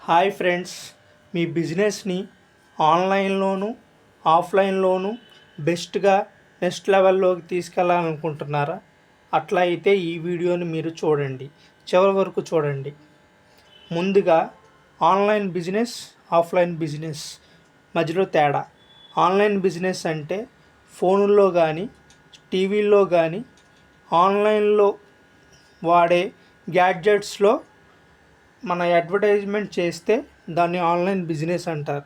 Hi friends, మీ బిజినెస్ని ఆన్లైన్లోను ఆఫ్లైన్లోను బెస్ట్గా next లెవెల్లోకి తీసుకెళ్ళాలనుకుంటున్నారా? అట్లా అయితే ఈ వీడియోని మీరు చూడండి, చివరి వరకు చూడండి. ముందుగా ఆన్లైన్ బిజినెస్, ఆఫ్లైన్ బిజినెస్ మధ్యలో తేడా. ఆన్లైన్ బిజినెస్ అంటే ఫోనుల్లో కానీ టీవీల్లో కానీ ఆన్లైన్లో వాడే గ్యాడ్జెట్స్లో మన అడ్వర్టైజ్మెంట్ చేస్తే దాన్ని ఆన్లైన్ బిజినెస్ అంటారు.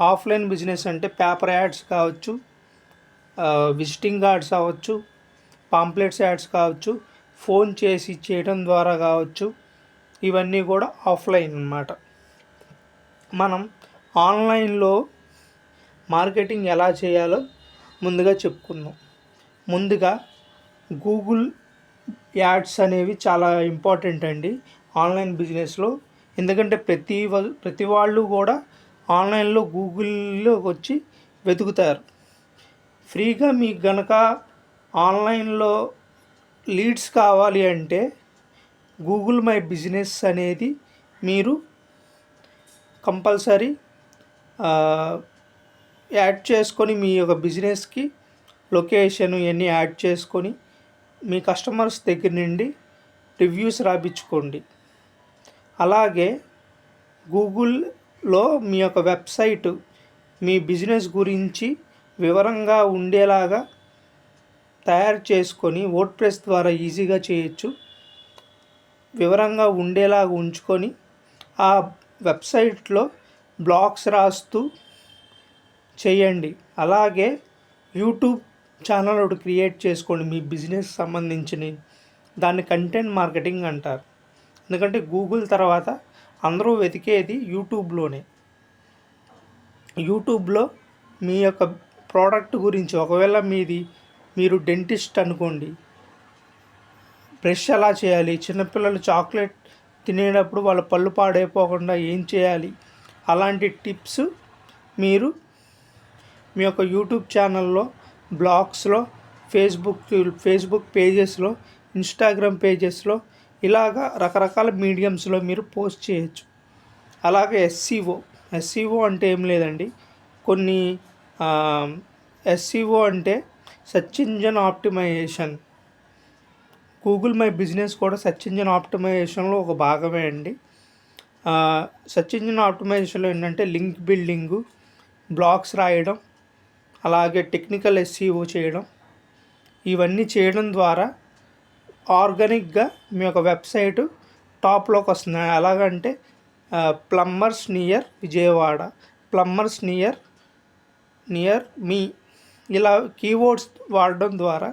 ఆఫ్లైన్ బిజినెస్ అంటే పేపర్ యాడ్స్ కావచ్చు, విజిటింగ్ కార్డ్స్ అవ్వచ్చు, పాంప్లెట్స్ యాడ్స్ కావచ్చు, ఫోన్ చేసి చేయడం ద్వారా కావచ్చు, ఇవన్నీ కూడా ఆఫ్లైన్ అన్నమాట. మనం ఆన్లైన్లో మార్కెటింగ్ ఎలా చేయాలో ముందుగా చెప్పుకుందాం. ముందుగా గూగుల్ యాడ్స్ అనేవి చాలా ఇంపార్టెంట్ అండి ఆన్లైన్ బిజినెస్లో. ఎందుకంటే ప్రతి వాళ్ళు కూడా ఆన్లైన్లో గూగుల్లో వచ్చి వెతుకుతారు. ఫ్రీగా మీకు గనక ఆన్లైన్లో లీడ్స్ కావాలి అంటే గూగుల్ మై బిజినెస్ అనేది మీరు కంపల్సరీ యాడ్ చేసుకొని మీ యొక్క బిజినెస్కి లొకేషన్ ఇవన్నీ యాడ్ చేసుకొని మీ కస్టమర్స్ దగ్గర నుండి రివ్యూస్ రాయించుకోండి. అలాగే గూగుల్లో మీ యొక్క వెబ్సైట్ మీ బిజినెస్ గురించి వివరంగా ఉండేలాగా తయారు చేసుకొని వర్డ్ప్రెస్ ద్వారా ఈజీగా చేయొచ్చు. వివరంగా ఉండేలాగా ఉంచుకొని ఆ వెబ్సైట్లో బ్లాగ్స్ రాస్తూ చేయండి. అలాగే యూట్యూబ్ ఛానల్ ఒకటి క్రియేట్ చేసుకోండి మీ బిజినెస్ సంబంధించిన. దాన్ని కంటెంట్ మార్కెటింగ్ అంటారు. ఎందుకంటే గూగుల్ తర్వాత అందరూ వెతికేది యూట్యూబ్లోనే. యూట్యూబ్లో మీ యొక్క ప్రోడక్ట్ గురించి, ఒకవేళ మీరు డెంటిస్ట్ అనుకోండి, బ్రష్ ఎలా చేయాలి, చిన్నపిల్లలు చాక్లెట్ తినేటప్పుడు వాళ్ళ పళ్ళు పాడైపోకుండా ఏం చేయాలి, అలాంటి టిప్స్ మీరు మీ యొక్క యూట్యూబ్ ఛానల్లో, బ్లాగ్స్లో, ఫేస్బుక్ పేజెస్లో, ఇన్స్టాగ్రామ్ పేజెస్లో ఇలాగా రకరకాల మీడియంస్లో మీరు పోస్ట్ చేయొచ్చు. అలాగే ఎస్సీఓ అంటే ఏం లేదండి, కొన్ని ఎస్సీఓ అంటే search engine optimisation. Google my business కూడా సెర్చ్ ఇంజిన్ ఆప్టిమైజేషన్లో ఒక భాగమే అండి. సెర్చ్ ఇంజిన్ ఆప్టిమైజేషన్లో ఏంటంటే లింక్ బిల్డింగు, బ్లాగ్స్ రాయడం, అలాగే టెక్నికల్ ఎస్సీఓ చేయడం, ఇవన్నీ చేయడం ద్వారా ఆర్గానిక్గా మీ యొక్క వెబ్సైట్ టాప్లోకి వస్తుంది. ఎలాగంటే plumbers near Vijayawada, plumbers near మీ, ఇలా కీవర్డ్స్ వాడడం ద్వారా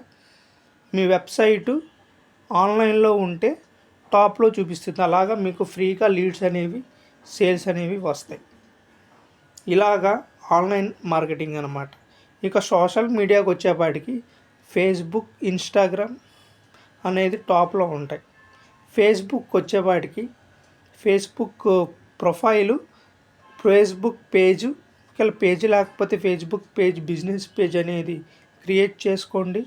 మీ వెబ్సైటు ఆన్లైన్లో ఉంటే టాప్లో చూపిస్తుంది. అలాగా మీకు ఫ్రీగా లీడ్స్ అనేవి, సేల్స్ అనేవి వస్తాయి. ఇలాగా ఆన్లైన్ మార్కెటింగ్ అన్నమాట. ఇక సోషల్ మీడియాకి వచ్చేపాటికి ఫేస్బుక్, ఇన్స్టాగ్రామ్ అనేది టాప్లో ఉంటాయి. ఫేస్బుక్ వచ్చేపాటికి Facebook profile, Facebook page, page లేకపోతే ఫేస్బుక్ పేజ్, బిజినెస్ పేజ్ అనేది క్రియేట్ చేసుకోండి.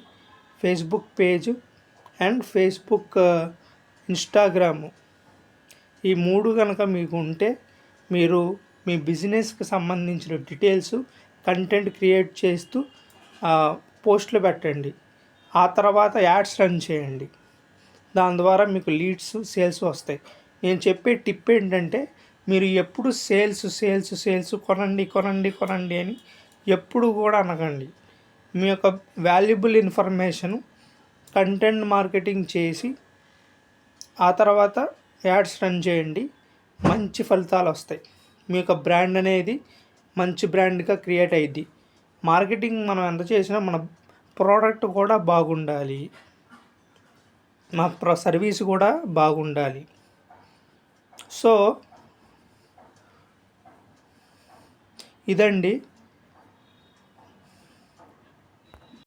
Facebook page and Facebook, Instagram, ఈ మూడు కనుక మీకు ఉంటే మీరు మీ బిజినెస్కి సంబంధించిన డీటెయిల్స్, కంటెంట్ క్రియేట్ చేస్తూ పోస్టులు పెట్టండి. ఆ తర్వాత యాడ్స్ రన్ చేయండి. దాని ద్వారా మీకు లీడ్స్, సేల్స్ వస్తాయి. నేను చెప్పే టిప్ ఏంటంటే మీరు ఎప్పుడు సేల్స్ కొనండి అని ఎప్పుడు కూడా అనకండి. మీ యొక్క వాల్యుబుల్ ఇన్ఫర్మేషను కంటెంట్ మార్కెటింగ్ చేసి ఆ తర్వాత యాడ్స్ రన్ చేయండి. మంచి ఫలితాలు వస్తాయి. మీ యొక్క బ్రాండ్ అనేది మంచి బ్రాండ్గా క్రియేట్ అయ్యిద్ది. మార్కెటింగ్ మనం ఎంత చేసినా మన ప్రోడక్ట్ కూడా బాగుండాలి, మా సర్వీస్ కూడా బాగుండాలి. సో ఇదండి